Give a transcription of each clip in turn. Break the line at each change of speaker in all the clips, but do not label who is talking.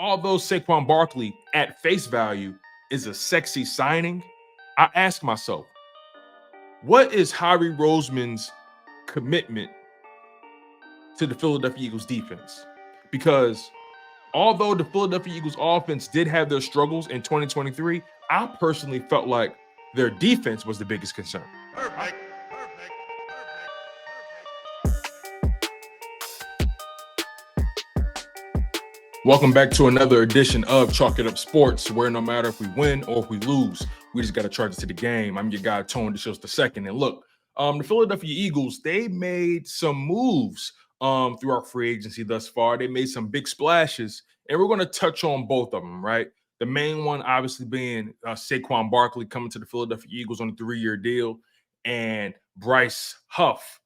although Saquon Barkley at face value is a sexy signing, I ask myself, what is Howie Roseman's commitment to the Philadelphia Eagles defense? Because although the Philadelphia Eagles offense did have their struggles in 2023, I personally felt like their defense was the biggest concern.
Perfect.
Welcome back to another edition of Chalk It Up Sports, where no matter if we win or if we lose, we just got to charge it to the game. I'm your guy, Tone DeShields II. And look, the Philadelphia Eagles, they made some moves through our free agency thus far. They made some big splashes, and we're going to touch on both of them, right? The main one obviously being Saquon Barkley coming to the Philadelphia Eagles on a 3-year deal, and Bryce Huff,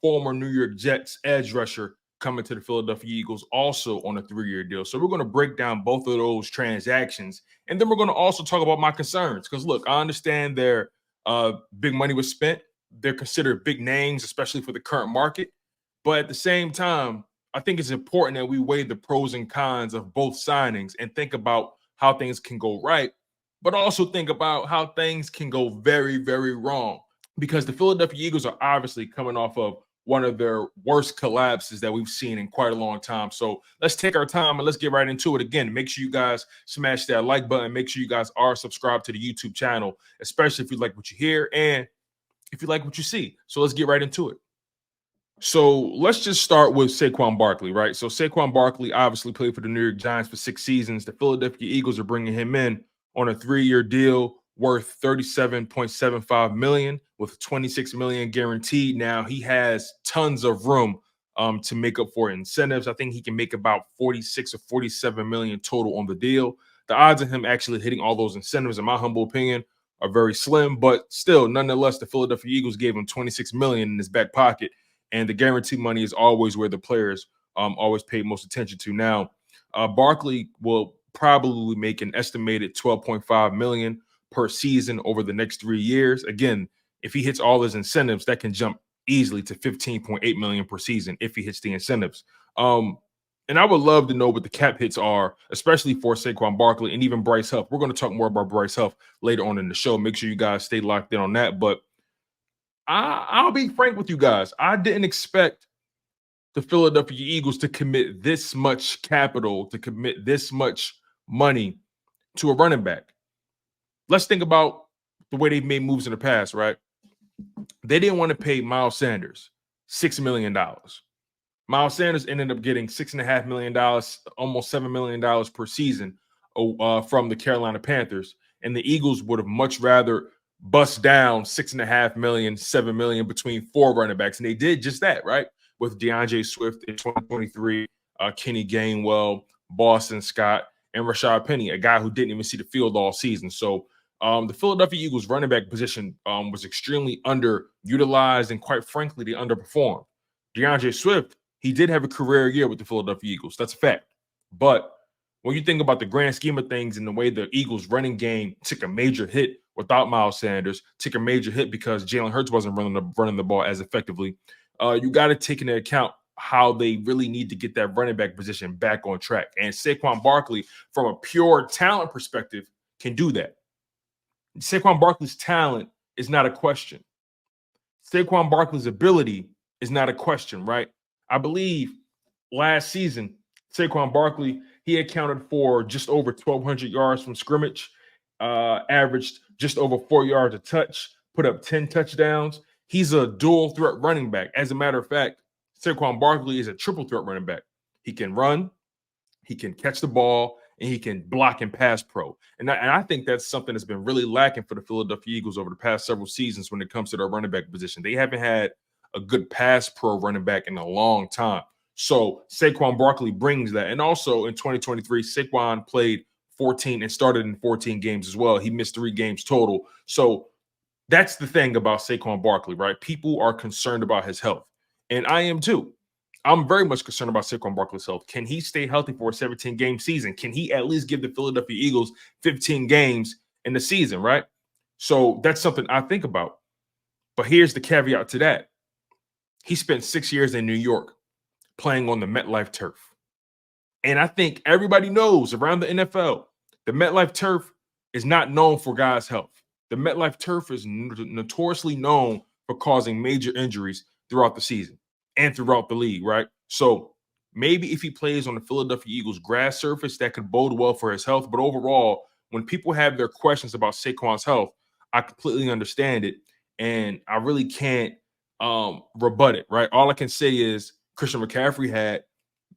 former New York Jets edge rusher, coming to the Philadelphia Eagles also on a 3-year deal. So we're going to break down both of those transactions. And then we're going to also talk about my concerns. Because, look, I understand their big money was spent. They're considered big names, especially for the current market. But at the same time, I think it's important that we weigh the pros and cons of both signings and think about how things can go right, but also think about how things can go very, very wrong. Because the Philadelphia Eagles are obviously coming off of one of their worst collapses that we've seen in quite a long time. So let's take our time and let's get right into it. Again, make sure you guys smash that like button. Make sure you guys are subscribed to the YouTube channel, especially if you like what you hear and if you like what you see. So let's get right into it. So let's just start with Saquon Barkley, right? So Saquon Barkley obviously played for the New York Giants for 6 seasons. The Philadelphia Eagles are bringing him in on a 3-year deal worth $37.75 million with $26 million guaranteed. Now he has tons of room to make up for incentives. I think he can make about 46 or 47 million total on the deal. The odds of him actually hitting all those incentives, in my humble opinion, are very slim, but still, nonetheless, the Philadelphia Eagles gave him 26 million in his back pocket, and the guarantee money is always where the players always pay most attention to. Now, Barkley will probably make an estimated 12.5 million per season over the next 3 years. Again, if he hits all his incentives, that can jump easily to 15.8 million per season if he hits the incentives. And I would love to know what the cap hits are, especially for Saquon Barkley and even Bryce Huff. We're going to talk more about Bryce Huff later on in the show. Make sure you guys stay locked in on that. But I'll be frank with you guys. I didn't expect the Philadelphia Eagles to commit this much capital, to commit this much money to a running back. Let's think about the way they've made moves in the past, right? They didn't want to pay Miles Sanders $6 million. Miles Sanders ended up getting $6.5 million, almost $7 million per season from the Carolina Panthers. And the Eagles would have much rather bust down $6.5 million, $7 million between 4 running backs. And they did just that, right? With DeAndre Swift in 2023, Kenny Gainwell, Boston Scott, and Rashad Penny, a guy who didn't even see the field all season. So the Philadelphia Eagles running back position was extremely underutilized, and quite frankly, they underperformed. DeAndre Swift, he did have a career year with the Philadelphia Eagles. That's a fact. But when you think about the grand scheme of things and the way the Eagles running game took a major hit without Miles Sanders, took a major hit because Jalen Hurts wasn't running the ball as effectively, you got to take into account how they really need to get that running back position back on track. And Saquon Barkley, from a pure talent perspective, can do that. Saquon Barkley's talent is not a question. Saquon Barkley's ability is not a question, right? I believe last season, Saquon Barkley, he accounted for just over 1,200 yards from scrimmage, averaged just over 4 yards a touch, put up 10 touchdowns. He's a dual threat running back. As a matter of fact, Saquon Barkley is a triple threat running back. He can run, he can catch the ball, and he can block and pass pro. And I think that's something that's been really lacking for the Philadelphia Eagles over the past several seasons when it comes to their running back position. They haven't had a good pass pro running back in a long time. So Saquon Barkley brings that. And also in 2023, Saquon played 14 and started in 14 games as well. He missed 3 games total. So that's the thing about Saquon Barkley, right? People are concerned about his health. And I am too. I'm very much concerned about Saquon Barkley's health. Can he stay healthy for a 17-game season? Can he at least give the Philadelphia Eagles 15 games in the season, right? So that's something I think about. But here's the caveat to that. He spent 6 years in New York playing on the MetLife turf. And I think everybody knows around the NFL, the MetLife turf is not known for guys' health. The MetLife turf is notoriously known for causing major injuries throughout the season and throughout the league, right? So maybe if he plays on the Philadelphia Eagles grass surface, that could bode well for his health. But overall, when people have their questions about Saquon's health, I completely understand it. And I really can't rebut it, right? All I can say is Christian McCaffrey had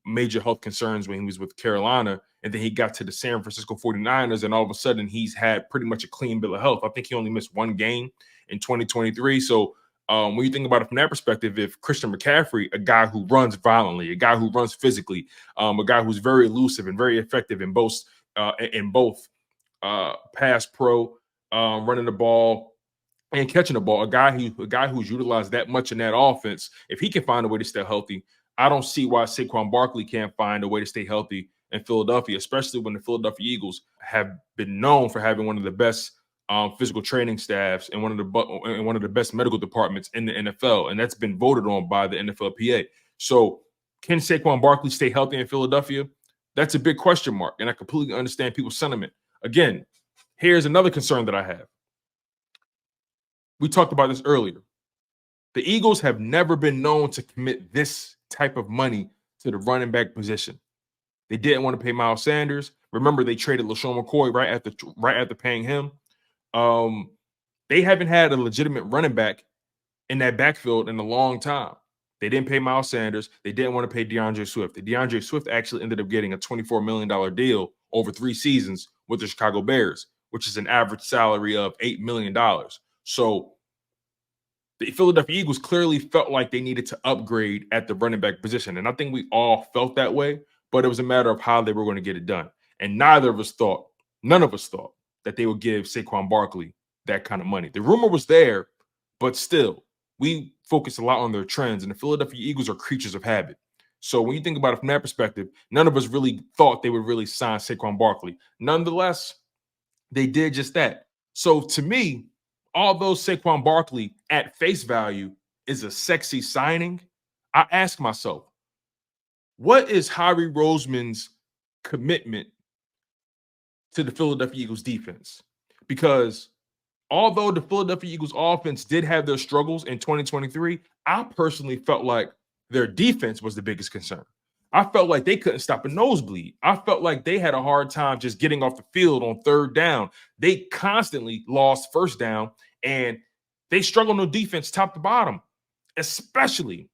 major health concerns when he was with Carolina, and then he got to the San Francisco 49ers, and all of a sudden he's had pretty much a clean bill of health. I think he only missed one game in 2023. So when you think about it from that perspective, if Christian McCaffrey, a guy who runs violently, a guy who runs physically, a guy who's very elusive and very effective in both pass pro, running the ball, and catching the ball, a guy who's utilized that much in that offense, if he can find a way to stay healthy, I don't see why Saquon Barkley can't find a way to stay healthy in Philadelphia, especially when the Philadelphia Eagles have been known for having one of the best physical training staffs and one of the best medical departments in the NFL, and that's been voted on by the NFLPA. So, can Saquon Barkley stay healthy in Philadelphia? That's a big question mark, and I completely understand people's sentiment. Again, here's another concern that I have. We talked about this earlier. The Eagles have never been known to commit this type of money to the running back position. They didn't want to pay Miles Sanders. Remember, they traded LaShawn McCoy right after paying him. They haven't had a legitimate running back in that backfield in a long time. They didn't pay Miles Sanders. They didn't want to pay DeAndre Swift. The DeAndre Swift actually ended up getting a $24 million deal over 3 seasons with the Chicago Bears, which is an average salary of $8 million. So the Philadelphia Eagles clearly felt like they needed to upgrade at the running back position. And I think we all felt that way, but it was a matter of how they were going to get it done. And none of us thought that they would give Saquon Barkley that kind of money. The rumor was there, but still, we focus a lot on their trends, and the Philadelphia Eagles are creatures of habit. So when you think about it from that perspective, none of us really thought they would really sign Saquon Barkley. Nonetheless, they did just that. So to me, although Saquon Barkley at face value is a sexy signing, I ask myself, what is Howie Roseman's commitment to the Philadelphia Eagles defense? Because although the Philadelphia Eagles offense did have their struggles in 2023, I personally felt like their defense was the biggest concern. I felt like they couldn't stop a nosebleed. I felt like they had a hard time just getting off the field on third down. They constantly lost first down, and they struggled on defense top to bottom, especially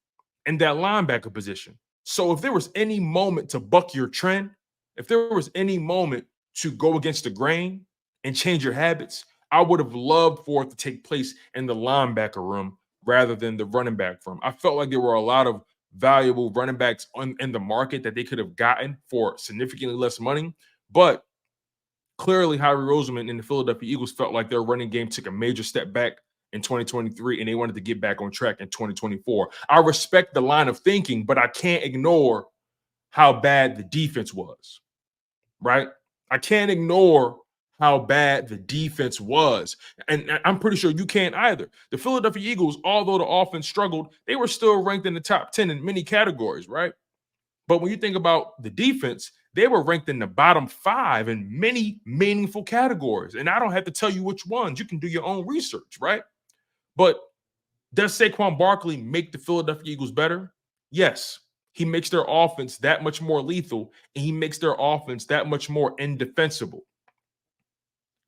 in that linebacker position. So if there was any moment to buck your trend, if there was any moment to go against the grain and change your habits, I would have loved for it to take place in the linebacker room rather than the running back room. I felt like there were a lot of valuable running backs in the market that they could have gotten for significantly less money. But clearly, Howie Roseman and the Philadelphia Eagles felt like their running game took a major step back in 2023, and they wanted to get back on track in 2024. I respect the line of thinking, but I can't ignore how bad the defense was, right? I can't ignore how bad the defense was. And I'm pretty sure you can't either. The Philadelphia Eagles, although the offense struggled, they were still ranked in the top 10 in many categories, right? But when you think about the defense, they were ranked in the bottom 5 in many meaningful categories. And I don't have to tell you which ones. You can do your own research, right? But does Saquon Barkley make the Philadelphia Eagles better? Yes. He makes their offense that much more lethal, and he makes their offense that much more indefensible.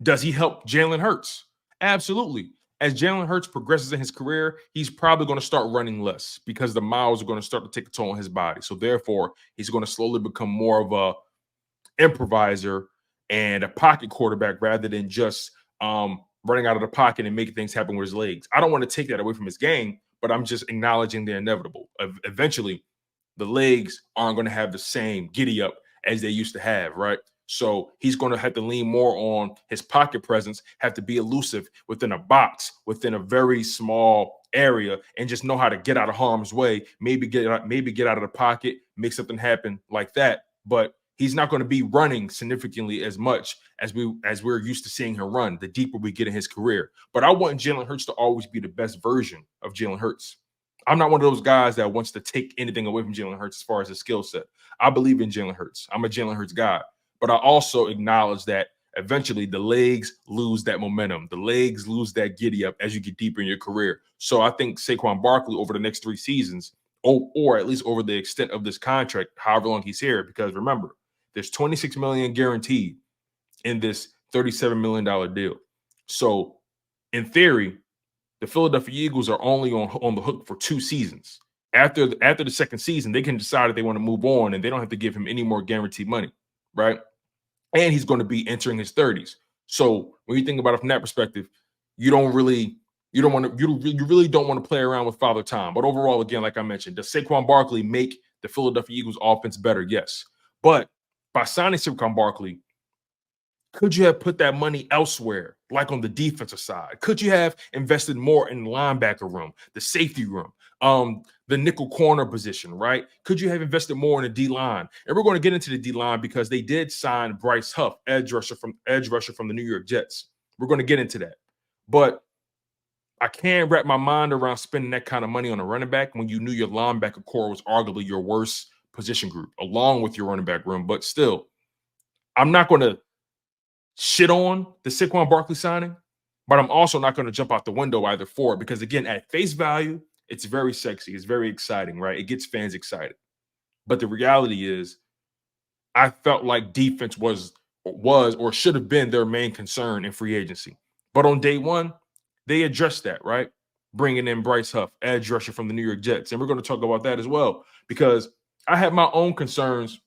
Does he help Jalen Hurts? Absolutely. As Jalen Hurts progresses in his career, he's probably going to start running less because the miles are going to start to take a toll on his body. So therefore, he's going to slowly become more of a improviser and a pocket quarterback rather than just running out of the pocket and making things happen with his legs. I don't want to take that away from his game, but I'm just acknowledging the inevitable. Eventually, the legs aren't going to have the same giddy up as they used to have, right? So he's going to have to lean more on his pocket presence, have to be elusive within a box, within a very small area, and just know how to get out of harm's way, maybe get out of the pocket, make something happen like that. But he's not going to be running significantly as much as we're used to seeing him run the deeper we get in his career. But I want Jalen Hurts to always be the best version of Jalen Hurts. I'm not one of those guys that wants to take anything away from Jalen Hurts as far as his skill set. I believe in Jalen Hurts. I'm a Jalen Hurts guy. But I also acknowledge that eventually the legs lose that momentum. The legs lose that giddy up as you get deeper in your career. So I think Saquon Barkley over the next 3 seasons, or at least over the extent of this contract, however long he's here, because remember, there's $26 million guaranteed in this $37 million deal. So in theory, the Philadelphia Eagles are only on the hook for 2 seasons. After the second season, they can decide if they want to move on, and they don't have to give him any more guaranteed money, right? And he's going to be entering his 30s. So when you think about it from that perspective, you really don't want to play around with Father Time. But overall, again, like I mentioned, does Saquon Barkley make the Philadelphia Eagles offense better? Yes. But by signing Saquon Barkley, could you have put that money elsewhere, like on the defensive side? Could you have invested more in the linebacker room, the safety room, the nickel corner position, right? Could you have invested more in the D line? And we're going to get into the D line because they did sign Bryce Huff, edge rusher from the New York Jets. We're going to get into that. But I can't wrap my mind around spending that kind of money on a running back when you knew your linebacker core was arguably your worst position group, along with your running back room. But still, I'm not going to shit on the Saquon Barkley signing, but I'm also not going to jump out the window either for it because, again, at face value, it's very sexy. It's very exciting, right? It gets fans excited. But the reality is, I felt like defense was or should have been their main concern in free agency. But on day one, they addressed that, right? Bringing in Bryce Huff, edge rusher from the New York Jets. And we're going to talk about that as well because I have my own concerns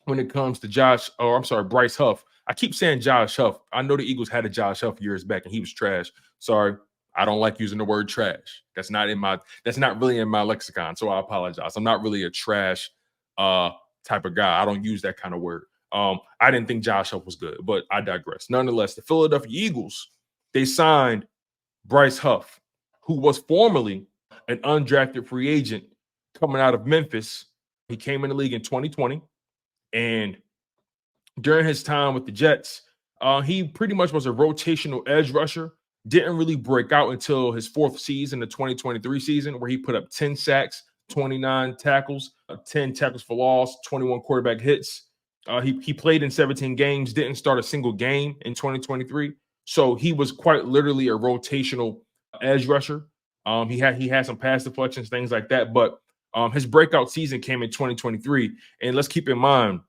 when it comes to Bryce Huff. I keep saying Josh Huff. I know the Eagles had a Josh Huff years back and he was trash. Sorry. I don't like using the word trash. That's not really in my lexicon. So I apologize. I'm not really a trash type of guy. I don't use that kind of word. I didn't think Josh Huff was good, but I digress. Nonetheless, the Philadelphia Eagles, they signed Bryce Huff, who was formerly an undrafted free agent coming out of Memphis. He came in the league in 2020. And during his time with the Jets, he pretty much was a rotational edge rusher. Didn't really break out until his 4th season, the 2023 season, where he put up 10 sacks, 29 tackles, 10 tackles for loss, 21 quarterback hits. He played in 17 games, didn't start a single game in 2023. So he was quite literally a rotational edge rusher. He had some pass deflections, things like that. But his breakout season came in 2023. And let's keep in mind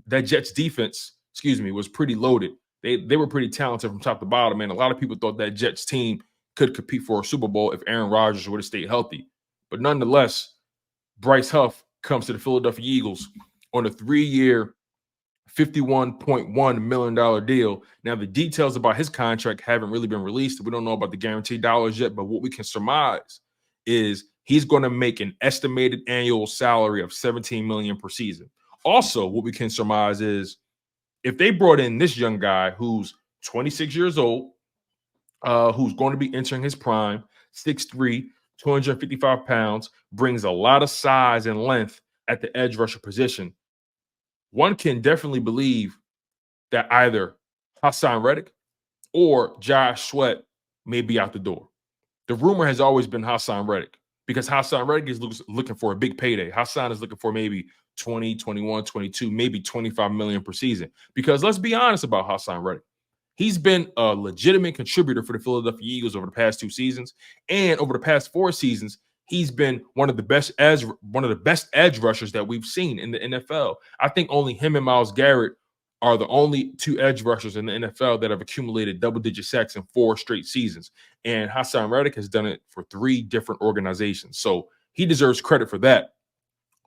that Jets defense, was pretty loaded. They were pretty talented from top to bottom, and a lot of people thought that Jets team could compete for a Super Bowl if Aaron Rodgers would have stayed healthy. But nonetheless, Bryce Huff comes to the Philadelphia Eagles on a 3-year, $51.1 million deal. Now, the details about his contract haven't really been released. We don't know about the guaranteed dollars yet, but what we can surmise is he's going to make an estimated annual salary of $17 million per season. Also, what we can surmise is if they brought in this young guy who's 26 years old, who's going to be entering his prime, 6'3", 255 pounds, brings a lot of size and length at the edge rusher position, one can definitely believe that either Hassan Reddick or Josh Sweat may be out the door. The rumor has always been Hassan Reddick because Hassan Reddick is looking for a big payday. Hassan is looking for maybe 20, 21, 22, maybe 25 million per season. Because let's be honest about Hassan Reddick. He's been a legitimate contributor for the Philadelphia Eagles over the past 2 seasons. And over the past 4 seasons, he's been one of the best edge rushers that we've seen in the NFL. I think only him and Myles Garrett are the only 2 edge rushers in the NFL that have accumulated double-digit sacks in 4 straight seasons. And Hassan Reddick has done it for 3 different organizations. So he deserves credit for that.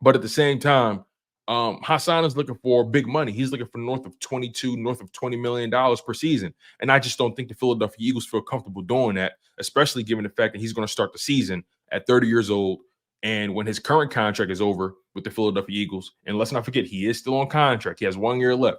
But at the same time, Hassan is looking for big money. He's looking for north of $20 million per season. And I just don't think the Philadelphia Eagles feel comfortable doing that, especially given the fact that he's going to start the season at 30 years old. And when his current contract is over with the Philadelphia Eagles, and let's not forget, he is still on contract. He has 1 year left.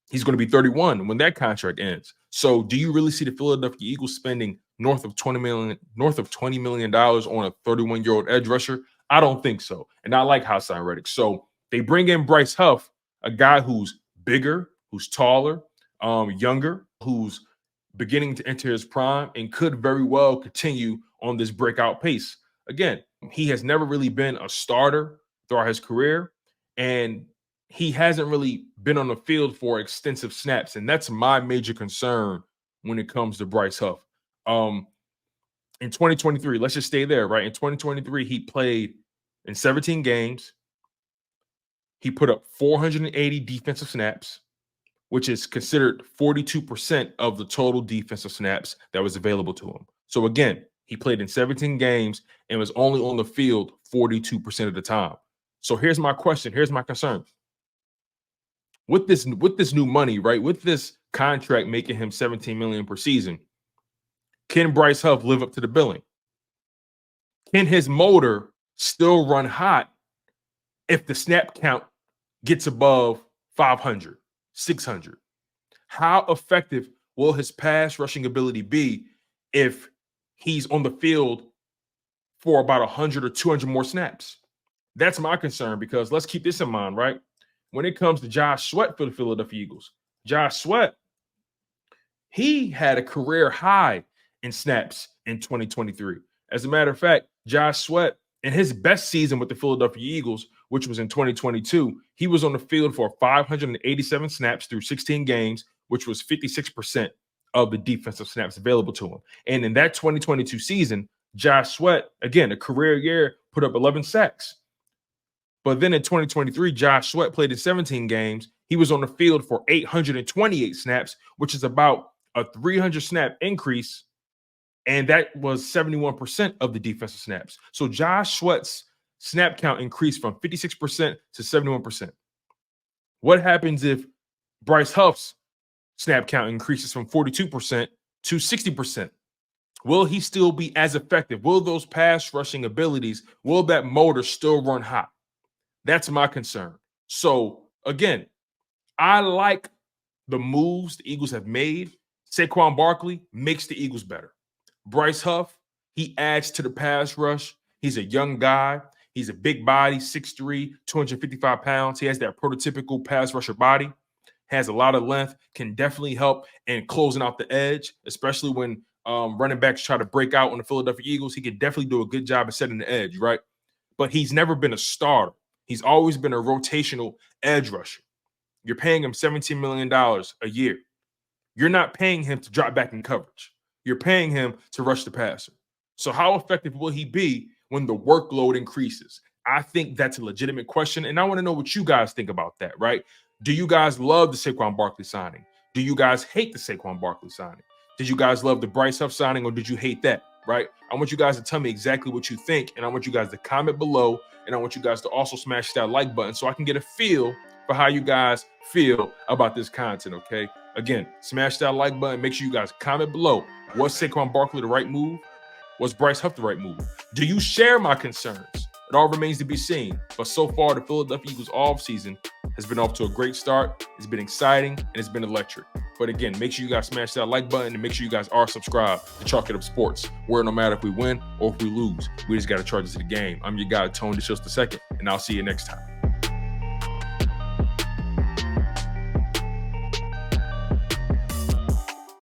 He's going to be 31 when that contract ends. So do you really see the Philadelphia Eagles spending north of $20 million on a 31-year-old edge rusher? I don't think so. And I like Hassan Reddick. So they bring in Bryce Huff, a guy who's bigger, who's taller, younger, who's beginning to enter his prime and could very well continue on this breakout pace. again, he has never really been a starter throughout his career, and he hasn't really been on the field for extensive snaps, and that's my major concern when it comes to Bryce Huff. In 2023, let's just stay there, right? In 2023, he played in 17 games. He put up 480 defensive snaps, which is considered 42% of the total defensive snaps that was available to him. So again, he played in 17 games and was only on the field 42% of the time. So here's my question. Here's my concern. With this new money, right? With this contract making him $17 million per season, can Bryce Huff live up to the billing? Can his motor still run hot if the snap count gets above 500, 600? How effective will his pass rushing ability be if he's on the field for about 100 or 200 more snaps? That's my concern, because let's keep this in mind, right? When it comes to Josh Sweat for the Philadelphia Eagles, Josh Sweat, he had a career high in snaps in 2023. As a matter of fact, Josh Sweat, in his best season with the Philadelphia Eagles, which was in 2022, he was on the field for 587 snaps through 16 games, which was 56% of the defensive snaps available to him. And in that 2022 season, Josh Sweat, again, a career year, put up 11 sacks. But then in 2023, Josh Sweat played in 17 games. He was on the field for 828 snaps, which is about a 300 snap increase. And that was 71% of the defensive snaps. So Josh Sweat's snap count increased from 56% to 71%. What happens if Bryce Huff's snap count increases from 42% to 60%? Will he still be as effective? Will those pass rushing abilities, will that motor still run hot? That's my concern. So again, I like the moves the Eagles have made. Saquon Barkley makes the Eagles better. Bryce Huff, he adds to the pass rush. He's a young guy. He's a big body, 6'3", 255 pounds. He has that prototypical pass rusher body, has a lot of length, can definitely help in closing out the edge, especially when running backs try to break out on the Philadelphia Eagles. He could definitely do a good job of setting the edge, right? But he's never been a starter. He's always been a rotational edge rusher. You're paying him $17 million a year. You're not paying him to drop back in coverage. You're paying him to rush the passer. So how effective will he be when the workload increases? I think that's a legitimate question, and I want to know what you guys think about that, right? Do you guys love the Saquon Barkley signing? Do you guys hate the Saquon Barkley signing? Did you guys love the Bryce Huff signing, or did you hate that, right? I want you guys to tell me exactly what you think, and I want you guys to comment below, and I want you guys to also smash that like button so I can get a feel for how you guys feel about this content, okay? Again, smash that like button. Make sure you guys comment below. Was Saquon Barkley the right move? Was Bryce Huff the right move? Do you share my concerns? It all remains to be seen. But so far, the Philadelphia Eagles offseason has been off to a great start. It's been exciting, and it's been electric. But again, make sure you guys smash that like button, and make sure you guys are subscribed to Chalk It Up Sports, where no matter if we win or if we lose, we just got to charge it to the game. I'm your guy, Tone DeShields II, and I'll see you next time.